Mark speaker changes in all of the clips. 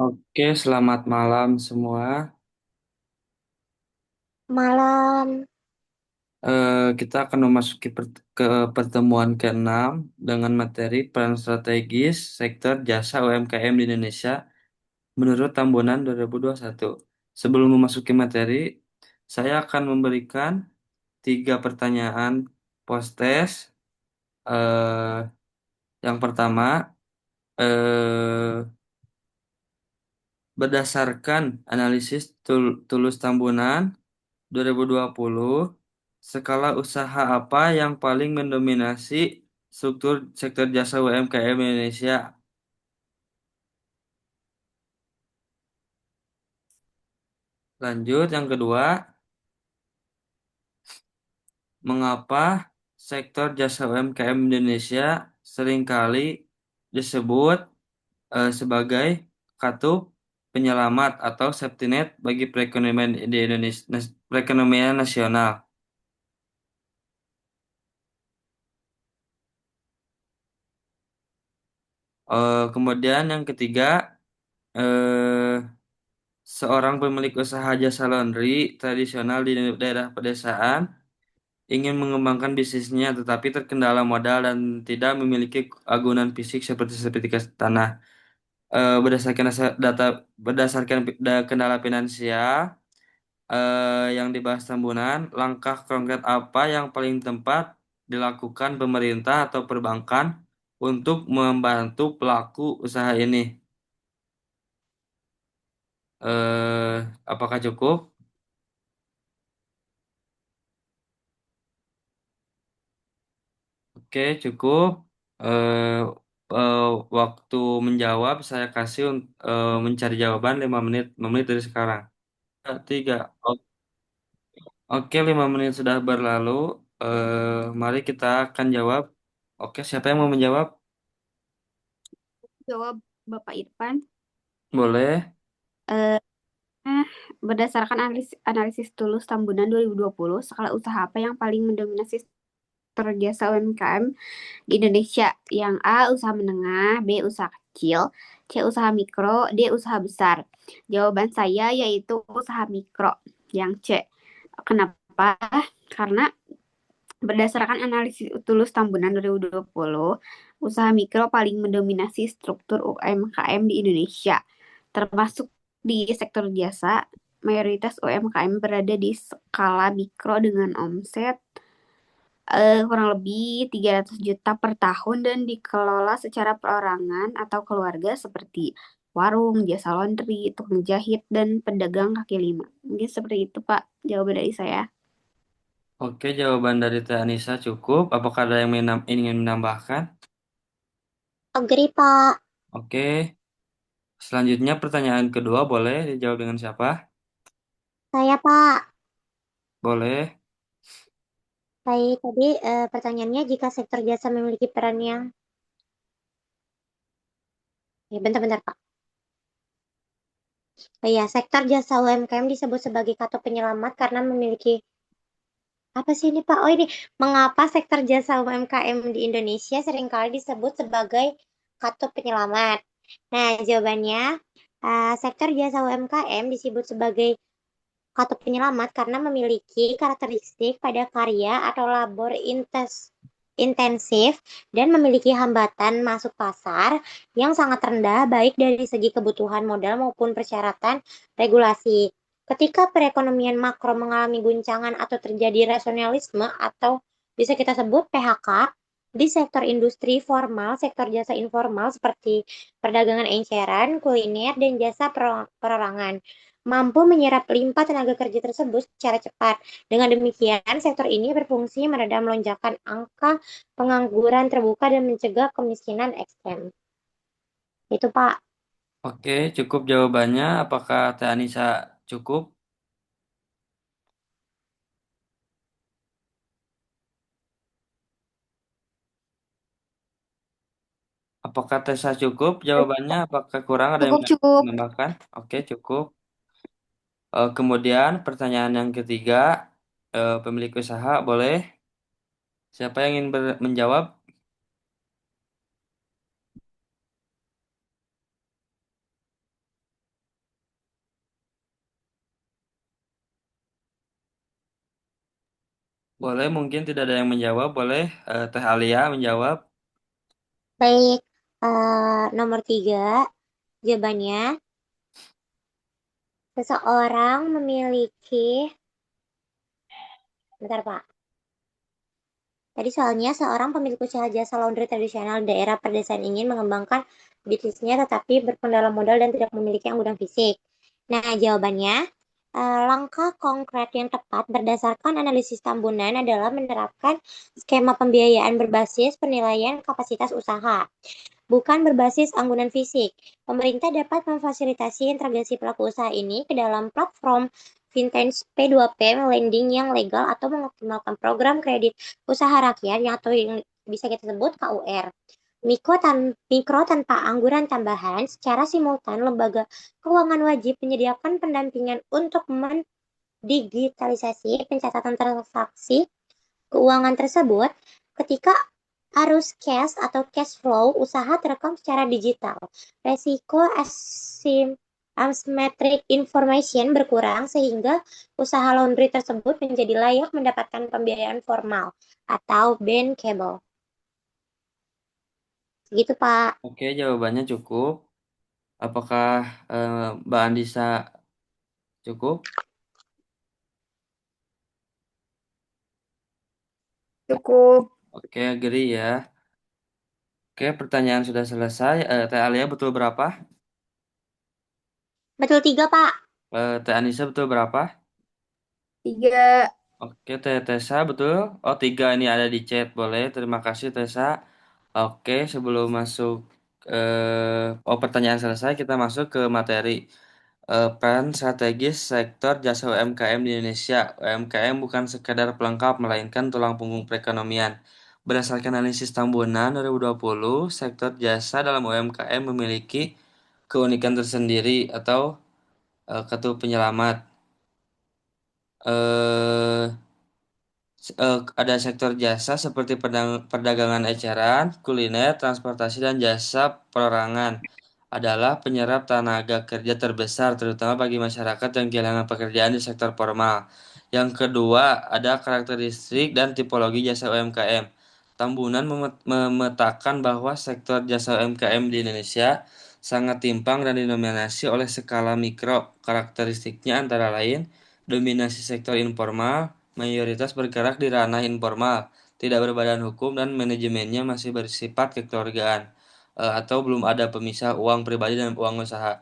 Speaker 1: Oke, selamat malam semua.
Speaker 2: Malam.
Speaker 1: Kita akan memasuki ke pertemuan ke-6 dengan materi peran strategis sektor jasa UMKM di Indonesia menurut Tambunan 2021. Sebelum memasuki materi, saya akan memberikan 3 pertanyaan post-test. Eh, yang pertama, eh, berdasarkan analisis Tulus Tambunan 2020, skala usaha apa yang paling mendominasi struktur sektor jasa UMKM Indonesia? Lanjut, yang kedua, mengapa sektor jasa UMKM Indonesia seringkali disebut sebagai katup penyelamat atau safety net bagi perekonomian di Indonesia, perekonomian nasional? Kemudian yang ketiga, eh, seorang pemilik usaha jasa laundry tradisional di daerah pedesaan ingin mengembangkan bisnisnya tetapi terkendala modal dan tidak memiliki agunan fisik seperti sertifikat tanah. Berdasarkan data berdasarkan kendala finansial yang dibahas Tambunan, langkah konkret apa yang paling tepat dilakukan pemerintah atau perbankan untuk membantu pelaku usaha ini? Apakah cukup? Oke, cukup. Eh, eh, Waktu menjawab saya kasih mencari jawaban 5 menit, 5 menit dari sekarang. Tiga. Oke, 5 menit sudah berlalu. Mari kita akan jawab. Oke, siapa yang mau menjawab?
Speaker 2: Jawab Bapak Irfan.
Speaker 1: Boleh.
Speaker 2: Eh, Berdasarkan analisis Tulus Tambunan 2020, skala usaha apa yang paling mendominasi sektor jasa UMKM di Indonesia? Yang A, usaha menengah, B, usaha kecil, C, usaha mikro, D, usaha besar. Jawaban saya yaitu usaha mikro, yang C. Kenapa? Karena berdasarkan analisis Tulus Tambunan 2020, usaha mikro paling mendominasi struktur UMKM di Indonesia, termasuk di sektor jasa. Mayoritas UMKM berada di skala mikro dengan omset kurang lebih 300 juta per tahun dan dikelola secara perorangan atau keluarga seperti warung, jasa laundry, tukang jahit, dan pedagang kaki lima. Mungkin seperti itu, Pak, jawaban dari saya.
Speaker 1: Oke, jawaban dari Teh Anissa cukup. Apakah ada yang ingin menambahkan?
Speaker 2: Agree, Pak.
Speaker 1: Oke, selanjutnya pertanyaan kedua boleh dijawab dengan siapa?
Speaker 2: Saya, Pak.
Speaker 1: Boleh.
Speaker 2: Baik, tadi pertanyaannya jika sektor jasa memiliki peran yang... Ya, bentar-bentar, Pak. Oh iya, sektor jasa UMKM disebut sebagai kata penyelamat karena memiliki... Apa sih ini, Pak? Oh ini, mengapa sektor jasa UMKM di Indonesia seringkali disebut sebagai kata penyelamat? Nah, jawabannya, sektor jasa UMKM disebut sebagai kata penyelamat karena memiliki karakteristik pada karya atau labor intensif dan memiliki hambatan masuk pasar yang sangat rendah baik dari segi kebutuhan modal maupun persyaratan regulasi. Ketika perekonomian makro mengalami guncangan atau terjadi rasionalisme atau bisa kita sebut PHK di sektor industri formal, sektor jasa informal seperti perdagangan enceran, kuliner, dan jasa perorangan mampu menyerap limpah tenaga kerja tersebut secara cepat. Dengan demikian, sektor ini berfungsi meredam lonjakan angka pengangguran terbuka dan mencegah kemiskinan ekstrem. Itu, Pak.
Speaker 1: Oke, cukup jawabannya. Apakah Teh Anissa cukup? Apakah Tessa cukup jawabannya? Apakah kurang ada yang
Speaker 2: Cukup, cukup.
Speaker 1: menambahkan? Oke, cukup. Kemudian pertanyaan yang ketiga, pemilik usaha boleh. Siapa yang ingin menjawab? Boleh, mungkin tidak ada yang menjawab. Boleh, Teh Alia menjawab.
Speaker 2: Baik, nomor 3, jawabannya, seseorang memiliki, bentar Pak, tadi soalnya seorang pemilik usaha jasa laundry tradisional daerah pedesaan ingin mengembangkan bisnisnya tetapi berpendalaman modal dan tidak memiliki gudang fisik. Nah, jawabannya, langkah konkret yang tepat berdasarkan analisis Tambunan adalah menerapkan skema pembiayaan berbasis penilaian kapasitas usaha, bukan berbasis anggunan fisik. Pemerintah dapat memfasilitasi integrasi pelaku usaha ini ke dalam platform vintage P2P lending yang legal atau mengoptimalkan program kredit usaha rakyat yang atau yang bisa kita sebut KUR. Mikro tanpa angguran tambahan, secara simultan lembaga keuangan wajib menyediakan pendampingan untuk mendigitalisasi pencatatan transaksi keuangan tersebut ketika arus cash atau cash flow usaha terekam secara digital. Resiko asymmetric information berkurang sehingga usaha laundry tersebut menjadi layak mendapatkan pembiayaan formal atau bankable. Gitu, Pak.
Speaker 1: Oke, jawabannya cukup. Apakah eh, Mbak Andisa cukup?
Speaker 2: Cukup.
Speaker 1: Oke, agree ya. Oke, pertanyaan sudah selesai. Teh Alia betul berapa?
Speaker 2: Betul 3, Pak.
Speaker 1: Teh Anissa betul berapa?
Speaker 2: 3.
Speaker 1: Oke, Teh Tessa betul. Oh, tiga ini ada di chat. Boleh. Terima kasih, Tessa. Oke, sebelum masuk pertanyaan selesai, kita masuk ke materi. Peran strategis sektor jasa UMKM di Indonesia. UMKM bukan sekadar pelengkap, melainkan tulang punggung perekonomian. Berdasarkan analisis Tambunan 2020, sektor jasa dalam UMKM memiliki keunikan tersendiri atau kartu penyelamat. Eh, ada sektor jasa seperti perdagangan eceran, kuliner, transportasi, dan jasa perorangan adalah penyerap tenaga kerja terbesar, terutama bagi masyarakat yang kehilangan pekerjaan di sektor formal. Yang kedua, ada karakteristik dan tipologi jasa UMKM. Tambunan memetakan bahwa sektor jasa UMKM di Indonesia sangat timpang dan didominasi oleh skala mikro. Karakteristiknya antara lain, dominasi sektor informal, mayoritas bergerak di ranah informal, tidak berbadan hukum dan manajemennya masih bersifat kekeluargaan atau belum ada pemisah uang pribadi dan uang usaha.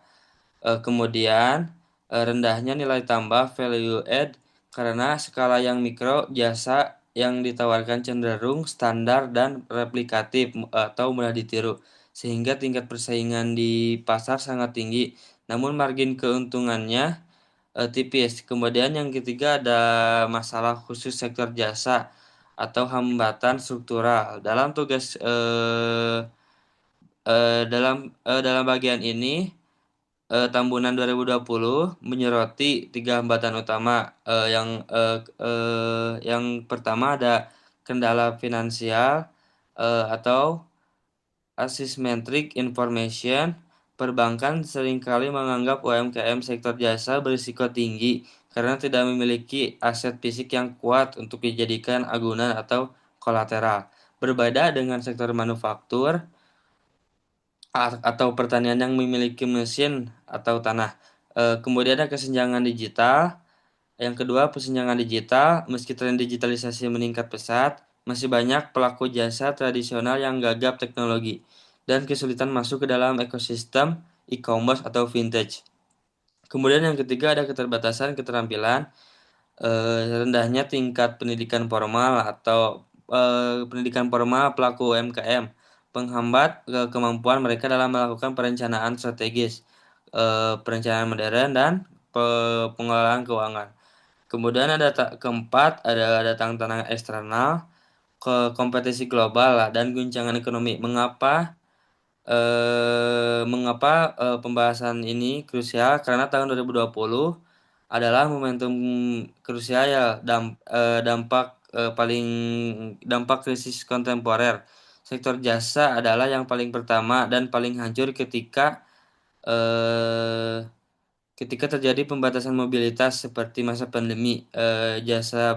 Speaker 1: Kemudian rendahnya nilai tambah value add karena skala yang mikro jasa yang ditawarkan cenderung standar dan replikatif atau mudah ditiru sehingga tingkat persaingan di pasar sangat tinggi. Namun margin keuntungannya tipis. Kemudian yang ketiga ada masalah khusus sektor jasa atau hambatan struktural. Dalam tugas dalam bagian ini Tambunan 2020 menyoroti tiga hambatan utama. Yang pertama ada kendala finansial atau asymmetric information. Perbankan seringkali menganggap UMKM sektor jasa berisiko tinggi karena tidak memiliki aset fisik yang kuat untuk dijadikan agunan atau kolateral. Berbeda dengan sektor manufaktur atau pertanian yang memiliki mesin atau tanah. Kemudian ada kesenjangan digital. Yang kedua, kesenjangan digital. Meski tren digitalisasi meningkat pesat, masih banyak pelaku jasa tradisional yang gagap teknologi dan kesulitan masuk ke dalam ekosistem e-commerce atau vintage. Kemudian yang ketiga ada keterbatasan keterampilan, rendahnya tingkat pendidikan formal atau pendidikan formal pelaku UMKM, penghambat kemampuan mereka dalam melakukan perencanaan strategis, perencanaan modern dan pengelolaan keuangan. Kemudian ada keempat ada tantangan eksternal, ke kompetisi global lah, dan guncangan ekonomi. Mengapa pembahasan ini krusial? Karena tahun 2020 adalah momentum krusial ya dampak krisis kontemporer. Sektor jasa adalah yang paling pertama dan paling hancur ketika eh, Ketika terjadi pembatasan mobilitas seperti masa pandemi, jasa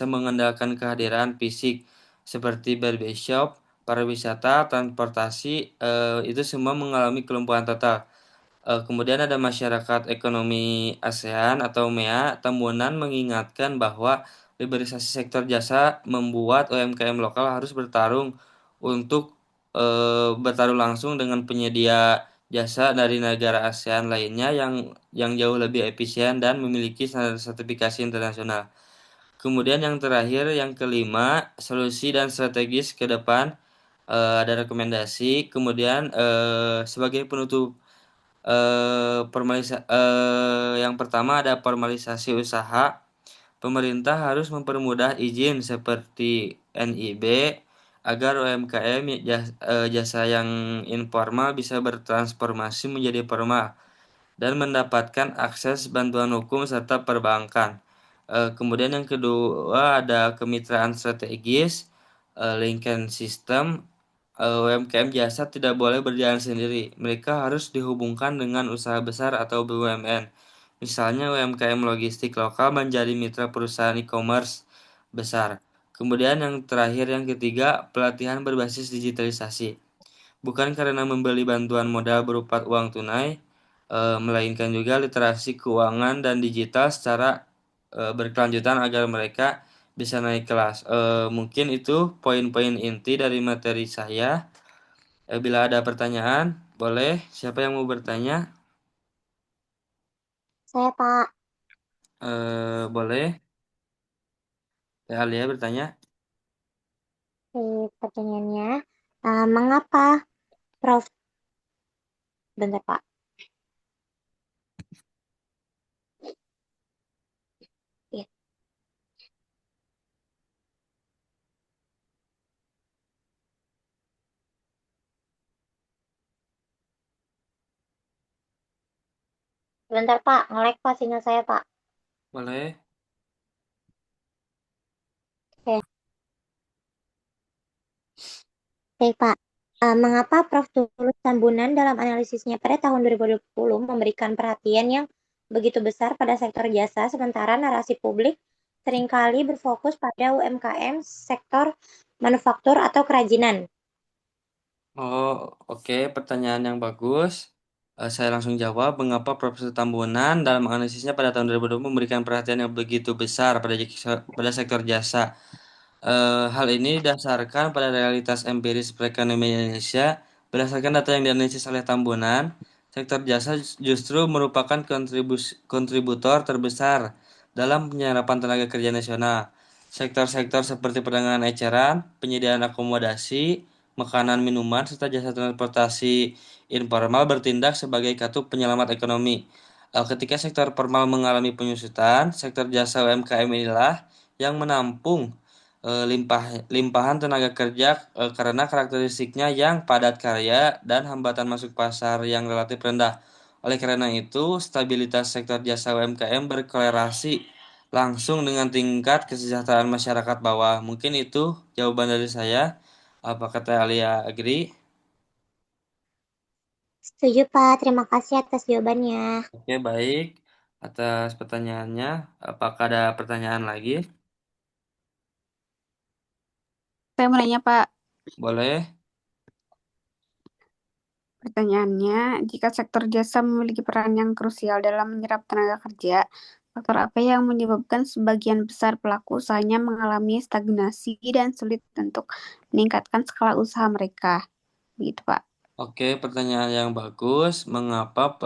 Speaker 1: mengandalkan kehadiran fisik seperti barbershop, pariwisata, transportasi, itu semua mengalami kelumpuhan total. Kemudian ada masyarakat ekonomi ASEAN atau MEA, Tambunan mengingatkan bahwa liberalisasi sektor jasa membuat UMKM lokal harus bertarung langsung dengan penyedia jasa dari negara ASEAN lainnya yang jauh lebih efisien dan memiliki standar sertifikasi internasional. Kemudian yang terakhir, yang kelima, solusi dan strategis ke depan, ada rekomendasi. Kemudian sebagai penutup, yang pertama ada formalisasi usaha. Pemerintah harus mempermudah izin seperti NIB agar UMKM jasa yang informal bisa bertransformasi menjadi formal dan mendapatkan akses bantuan hukum serta perbankan. Kemudian yang kedua ada kemitraan strategis, Lincoln System. UMKM jasa tidak boleh berjalan sendiri. Mereka harus dihubungkan dengan usaha besar atau BUMN. Misalnya UMKM logistik lokal menjadi mitra perusahaan e-commerce besar. Kemudian yang terakhir yang ketiga, pelatihan berbasis digitalisasi. Bukan karena membeli bantuan modal berupa uang tunai, melainkan juga literasi keuangan dan digital secara berkelanjutan agar mereka bisa naik kelas. Mungkin itu poin-poin inti dari materi saya. Bila ada pertanyaan, boleh. Siapa yang mau bertanya?
Speaker 2: Saya Pak.
Speaker 1: Boleh. Teh Alia bertanya.
Speaker 2: Pertanyaannya, mengapa Prof. Bentar Pak. Ya, bentar Pak, nge-lag Pak sinyal saya Pak.
Speaker 1: Boleh.
Speaker 2: Oke, baik Pak. Mengapa Prof. Tulus Tambunan dalam analisisnya pada tahun 2020 memberikan perhatian yang begitu besar pada sektor jasa, sementara narasi publik seringkali berfokus pada UMKM, sektor manufaktur atau kerajinan?
Speaker 1: Oh, oke. Pertanyaan yang bagus. Saya langsung jawab. Mengapa Profesor Tambunan dalam analisisnya pada tahun 2020 memberikan perhatian yang begitu besar pada sektor jasa? Hal ini didasarkan pada realitas empiris perekonomian Indonesia. Berdasarkan data yang dianalisis oleh Tambunan, sektor jasa justru merupakan kontributor terbesar dalam penyerapan tenaga kerja nasional. Sektor-sektor seperti perdagangan eceran, penyediaan akomodasi, makanan, minuman, serta jasa transportasi informal bertindak sebagai katup penyelamat ekonomi. Ketika sektor formal mengalami penyusutan, sektor jasa UMKM inilah yang menampung limpahan tenaga kerja karena karakteristiknya yang padat karya dan hambatan masuk pasar yang relatif rendah. Oleh karena itu, stabilitas sektor jasa UMKM berkorelasi langsung dengan tingkat kesejahteraan masyarakat bawah. Mungkin itu jawaban dari saya. Apa kata Alia agree?
Speaker 2: Setuju Pak, terima kasih atas jawabannya.
Speaker 1: Oke, baik. Atas pertanyaannya, apakah ada pertanyaan lagi?
Speaker 3: Saya mau nanya, Pak.
Speaker 1: Boleh.
Speaker 3: Pertanyaannya, jika sektor jasa memiliki peran yang krusial dalam menyerap tenaga kerja, faktor apa yang menyebabkan sebagian besar pelaku usahanya mengalami stagnasi dan sulit untuk meningkatkan skala usaha mereka? Begitu, Pak.
Speaker 1: Oke, pertanyaan yang bagus. Mengapa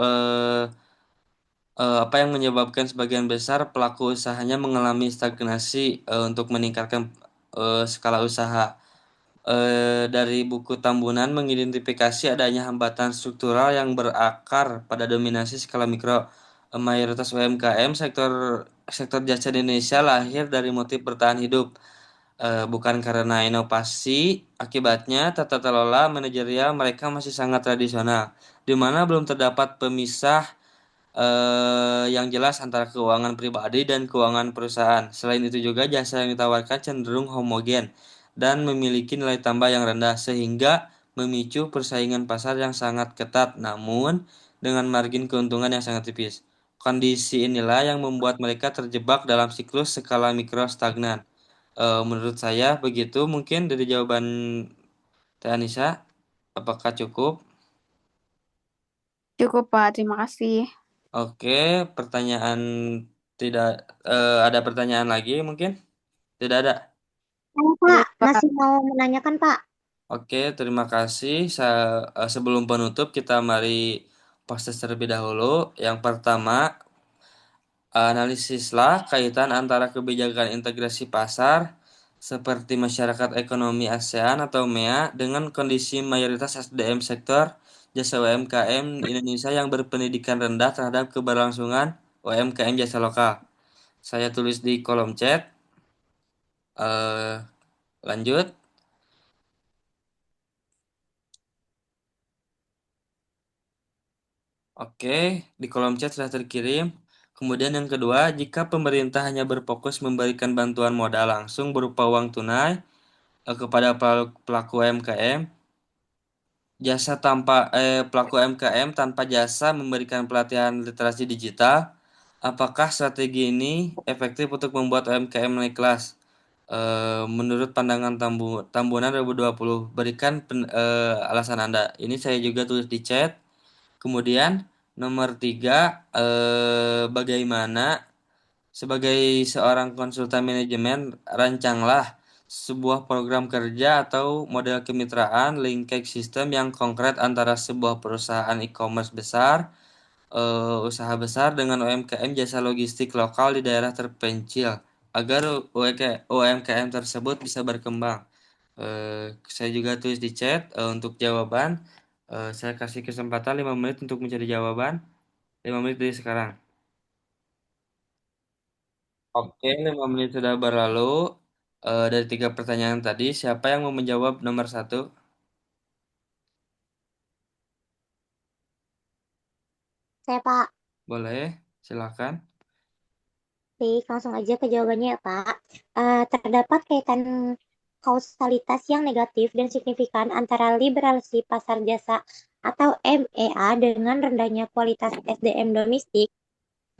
Speaker 1: apa yang menyebabkan sebagian besar pelaku usahanya mengalami stagnasi untuk meningkatkan skala usaha? Dari buku Tambunan mengidentifikasi adanya hambatan struktural yang berakar pada dominasi skala mikro. Mayoritas UMKM sektor jasa di Indonesia lahir dari motif bertahan hidup, bukan karena inovasi. Akibatnya, tata kelola manajerial mereka masih sangat tradisional, di mana belum terdapat pemisah yang jelas antara keuangan pribadi dan keuangan perusahaan. Selain itu juga jasa yang ditawarkan cenderung homogen dan memiliki nilai tambah yang rendah sehingga memicu persaingan pasar yang sangat ketat namun dengan margin keuntungan yang sangat tipis. Kondisi inilah yang membuat mereka terjebak dalam siklus skala mikro stagnan. Menurut saya begitu mungkin dari jawaban Teh Anissa. Apakah cukup?
Speaker 3: Cukup, Pak. Terima kasih.
Speaker 1: Oke, pertanyaan tidak ada pertanyaan lagi mungkin? Tidak ada.
Speaker 2: Halo Pak,
Speaker 3: Tidak, Pak.
Speaker 2: masih mau menanyakan Pak?
Speaker 1: Oke, terima kasih. Sebelum penutup kita mari proses terlebih dahulu. Yang pertama, analisislah kaitan antara kebijakan integrasi pasar seperti masyarakat ekonomi ASEAN atau MEA dengan kondisi mayoritas SDM sektor jasa UMKM Indonesia yang berpendidikan rendah terhadap keberlangsungan UMKM jasa lokal. Saya tulis di kolom chat. Lanjut. Oke, di kolom chat sudah terkirim. Kemudian yang kedua, jika pemerintah hanya berfokus memberikan bantuan modal langsung berupa uang tunai kepada pelaku UMKM, pelaku UMKM tanpa jasa memberikan pelatihan literasi digital, apakah strategi ini efektif untuk membuat UMKM naik kelas? Menurut pandangan Tambunan 2020, berikan alasan Anda. Ini saya juga tulis di chat. Kemudian nomor tiga, bagaimana sebagai seorang konsultan manajemen, rancanglah sebuah program kerja atau model kemitraan linkage system yang konkret antara sebuah perusahaan e-commerce besar, usaha besar dengan UMKM jasa logistik lokal di daerah terpencil agar UMKM tersebut bisa berkembang. Saya juga tulis di chat untuk jawaban. Saya kasih kesempatan 5 menit untuk mencari jawaban. 5 menit dari sekarang. Oke, 5 menit sudah berlalu. Dari tiga pertanyaan tadi, siapa yang mau menjawab nomor satu?
Speaker 2: Saya Pak.
Speaker 1: Boleh, silakan.
Speaker 2: Baik, langsung aja ke jawabannya ya Pak. Terdapat kaitan kausalitas yang negatif dan signifikan antara liberalisasi pasar jasa atau MEA dengan rendahnya kualitas SDM domestik,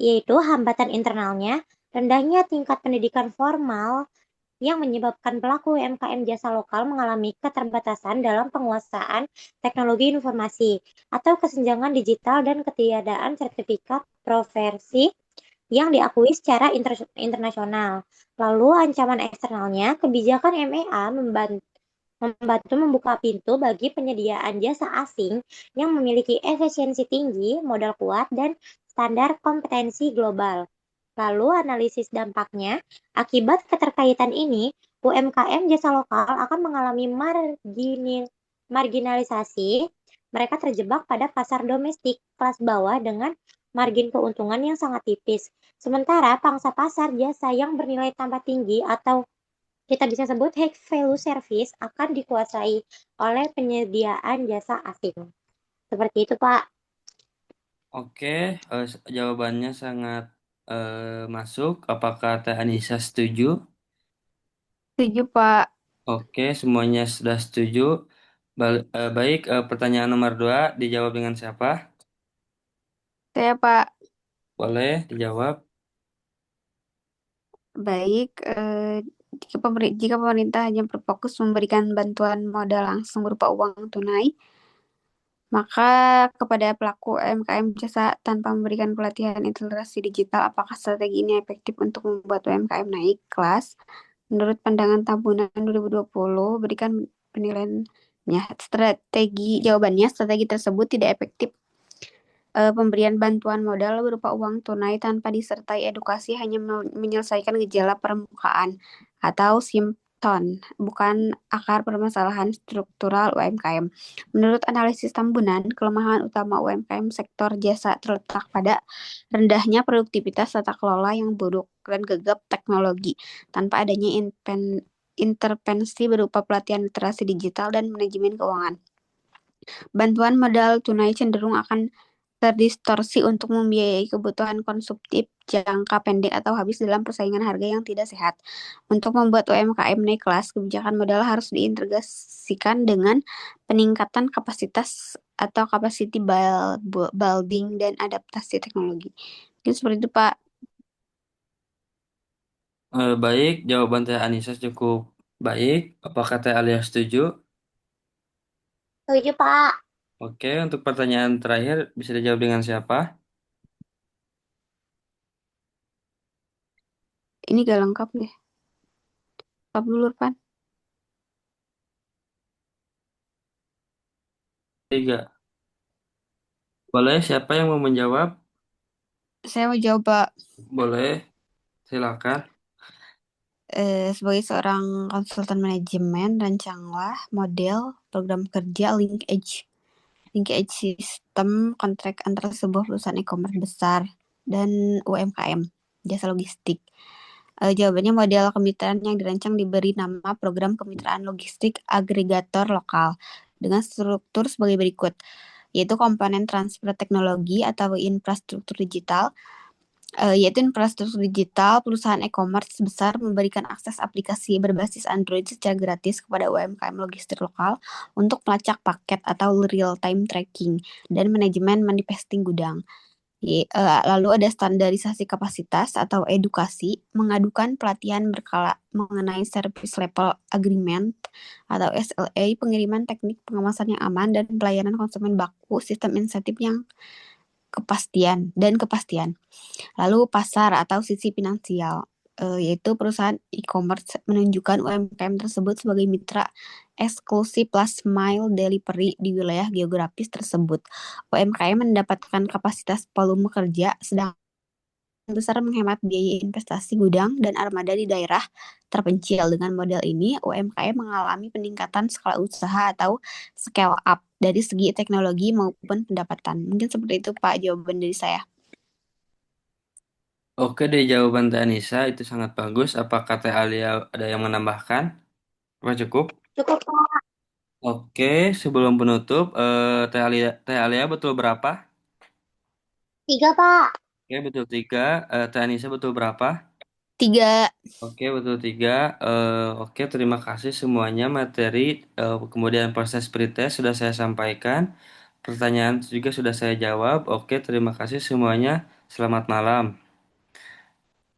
Speaker 2: yaitu hambatan internalnya, rendahnya tingkat pendidikan formal yang menyebabkan pelaku UMKM jasa lokal mengalami keterbatasan dalam penguasaan teknologi informasi atau kesenjangan digital dan ketiadaan sertifikat profesi yang diakui secara internasional. Lalu ancaman eksternalnya, kebijakan MEA membantu membuka pintu bagi penyediaan jasa asing yang memiliki efisiensi tinggi, modal kuat, dan standar kompetensi global. Lalu analisis dampaknya, akibat keterkaitan ini, UMKM jasa lokal akan mengalami marginalisasi. Mereka terjebak pada pasar domestik kelas bawah dengan margin keuntungan yang sangat tipis. Sementara pangsa pasar jasa yang bernilai tambah tinggi atau kita bisa sebut high value service akan dikuasai oleh penyediaan jasa asing. Seperti itu, Pak.
Speaker 1: Oke, jawabannya sangat masuk. Apakah Teh Anissa setuju?
Speaker 3: Setuju, Pak.
Speaker 1: Oke, semuanya sudah setuju. Baik, pertanyaan nomor dua dijawab dengan siapa?
Speaker 3: Saya, Pak.
Speaker 1: Boleh dijawab.
Speaker 3: Baik, jika pemerintah hanya berfokus memberikan bantuan modal langsung berupa uang tunai, maka kepada pelaku UMKM jasa tanpa memberikan pelatihan literasi digital, apakah strategi ini efektif untuk membuat UMKM naik kelas? Menurut pandangan Tabunan 2020, berikan penilaiannya. Jawabannya, strategi tersebut tidak efektif. Pemberian bantuan modal berupa uang tunai tanpa disertai edukasi hanya menyelesaikan gejala permukaan atau simptom, bukan akar permasalahan struktural UMKM. Menurut analisis Tambunan, kelemahan utama UMKM sektor jasa terletak pada rendahnya produktivitas tata kelola yang buruk dan gegap teknologi tanpa adanya intervensi berupa pelatihan literasi digital dan manajemen keuangan. Bantuan modal tunai cenderung akan terdistorsi untuk membiayai kebutuhan konsumtif jangka pendek atau habis dalam persaingan harga yang tidak sehat. Untuk membuat UMKM naik kelas, kebijakan modal harus diintegrasikan dengan peningkatan kapasitas atau capacity building dan adaptasi teknologi. Mungkin seperti itu, Pak.
Speaker 1: Baik, jawaban Teh Anissa cukup baik. Apakah Teh Alia setuju?
Speaker 2: Setuju, Pak.
Speaker 1: Oke, untuk pertanyaan terakhir bisa dijawab dengan siapa?
Speaker 3: Ini gak lengkap deh. Lengkap dulu, Pak.
Speaker 1: Tiga. Boleh, siapa yang mau menjawab?
Speaker 3: Saya mau jawab, Pak.
Speaker 1: Boleh, silakan.
Speaker 3: Sebagai seorang konsultan manajemen, rancanglah model program kerja linkage sistem kontrak antara sebuah perusahaan e-commerce besar dan UMKM, jasa logistik. Jawabannya model kemitraan yang dirancang diberi nama Program Kemitraan Logistik Agregator Lokal dengan struktur sebagai berikut, yaitu komponen transfer teknologi atau infrastruktur digital, yaitu infrastruktur digital perusahaan e-commerce besar memberikan akses aplikasi berbasis Android secara gratis kepada UMKM logistik lokal untuk melacak paket atau real-time tracking dan manajemen manifesting gudang. Lalu ada standarisasi kapasitas atau edukasi, mengadukan pelatihan berkala mengenai service level agreement atau SLA, pengiriman teknik pengawasan yang aman, dan pelayanan konsumen baku, sistem insentif yang kepastian. Lalu pasar atau sisi finansial, yaitu perusahaan e-commerce menunjukkan UMKM tersebut sebagai mitra eksklusif last mile delivery di wilayah geografis tersebut. UMKM mendapatkan kapasitas volume kerja sedang besar menghemat biaya investasi gudang dan armada di daerah terpencil. Dengan model ini, UMKM mengalami peningkatan skala usaha atau scale up dari segi teknologi maupun pendapatan. Mungkin seperti itu, Pak, jawaban dari saya.
Speaker 1: Oke deh, jawaban Teh Anissa itu sangat bagus. Apakah Teh Alia ada yang menambahkan? Apa cukup?
Speaker 2: Cukup, Pak.
Speaker 1: Oke, sebelum penutup, Teh Alia betul berapa?
Speaker 2: 3, Pak.
Speaker 1: Oke, betul tiga. Teh Anissa betul berapa?
Speaker 3: 3.
Speaker 1: Oke, betul tiga. Oke, terima kasih semuanya. Materi, kemudian proses pretest sudah saya sampaikan. Pertanyaan juga sudah saya jawab. Oke, terima kasih semuanya. Selamat malam.